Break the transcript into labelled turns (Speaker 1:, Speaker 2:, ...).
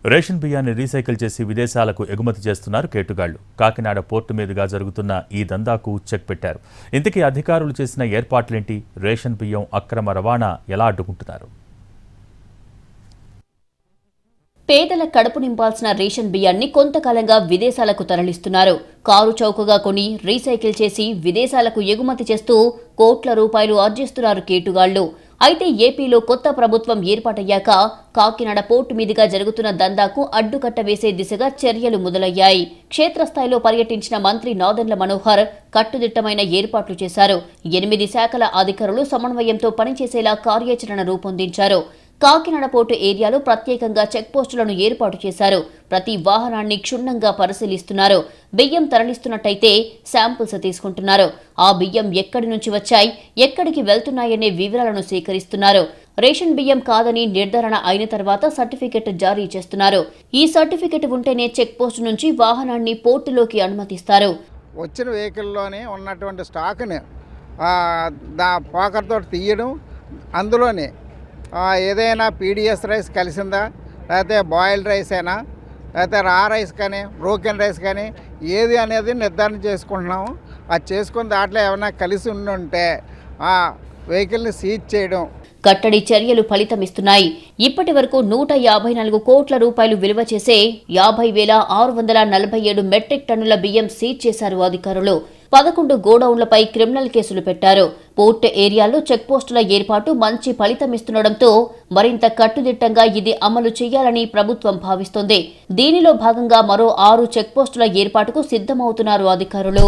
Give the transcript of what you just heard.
Speaker 1: Ration బియ్యాన్ని recycle చేసి విదేశాలకు ఎగుమతి చేస్తున్నారు కేటుగాళ్లు. కాకినాడ పోర్టు మీదుగా జరుగుతున్న ఈ దందాకు చెక్ పెట్టారు. ఇంతకీ అధికారులు చేసిన ఏర్పాట్లేంటి? రేషన్ బియ్యం అక్రమ రవాణా ఎలా అడ్డుకుంటున్నారు?
Speaker 2: పేదల కడుపు నింపాల్సిన రేషన్ బియ్యాన్ని కొంతకాలంగా విదేశాలకు తరలిస్తున్నారు. కారు చౌకగా కొని రీసైకిల్ చేసి విదేశాలకు ఎగుమతి చేస్తూ కోట్ల రూపాయలు ఆర్జిస్తున్నారు కేటుగాళ్లు. అయితే ఏపీలో కొత్త ప్రభుత్వం ఏర్పాటయ్యాక కాకినాడ పోర్టు మీదుగా జరుగుతున్న దందాకు అడ్డుకట్ట వేసే దిశగా చర్యలు మొదలయ్యాయి. క్షేత్రస్థాయిలో పర్యటించిన మంత్రి నాదెండ్ల మనోహర్ కట్టుదిట్టమైన ఏర్పాట్లు చేశారు. 8 శాఖల అధికారులు సమన్వయంతో పనిచేసేలా కార్యాచరణ రూపొందించారు. కాకినాడ పోర్టు ఏరియాలో ప్రత్యేకంగా చెక్పోస్టులను ఏర్పాటు చేశారు. ప్రతి వాహనాన్ని క్షుణ్ణంగా పరిశీలిస్తున్నారు. బియ్యం తరలిస్తున్నట్టయితే శాంపిల్స్ తీసుకుంటున్నారు. ఆ బియ్యం ఎక్కడి నుంచి వచ్చాయి, ఎక్కడికి వెళ్తున్నాయనే వివరాలను సేకరిస్తున్నారు. రేషన్ బియ్యం కాదని నిర్ధారణ అయిన తర్వాత సర్టిఫికెట్ జారీ చేస్తున్నారు. ఈ సర్టిఫికెట్ ఉంటేనే చెక్ పోస్ట్ నుంచి వాహనాన్ని పోర్టులోకి అనుమతిస్తారు.
Speaker 3: వచ్చిన వెహికల్లోనే ఉన్నటువంటి స్టాక్ని పోకర్తో తీయడం, అందులోనే ఏదైనా పీడిఎస్ రైస్ కలిసిందా, లేకపోతే బాయిల్డ్ రైస్ అయినా, లేకపోతే రా రైస్ కానీ బ్రోకెన్ రైస్ కానీ ఏది అనేది నిర్ధారణ చేసుకుంటున్నాము. అది చేసుకున్న దాంట్లో ఏమైనా కలిసి ఉంటే ఆ వెహికల్ని సీజ్ చేయడం.
Speaker 2: కట్టడి చర్యలు ఫలితమిస్తున్నాయి. ఇప్పటి వరకు 154 కోట్ల రూపాయలు విలువ చేసే 50,647 మెట్రిక్ టన్నుల బియ్యం సీజ్ చేశారు అధికారులు. 11 గోడౌన్లపై క్రిమినల్ కేసులు పెట్టారు. పోర్టు ఏరియాలో చెక్పోస్టుల ఏర్పాటు మంచి ఫలితమిస్తుండటంతో మరింత కట్టుదిట్టంగా ఇది అమలు చేయాలని ప్రభుత్వం భావిస్తోంది. దీనిలో భాగంగా మరో 6 చెక్పోస్టుల ఏర్పాటుకు సిద్ధమవుతున్నారు అధికారులు.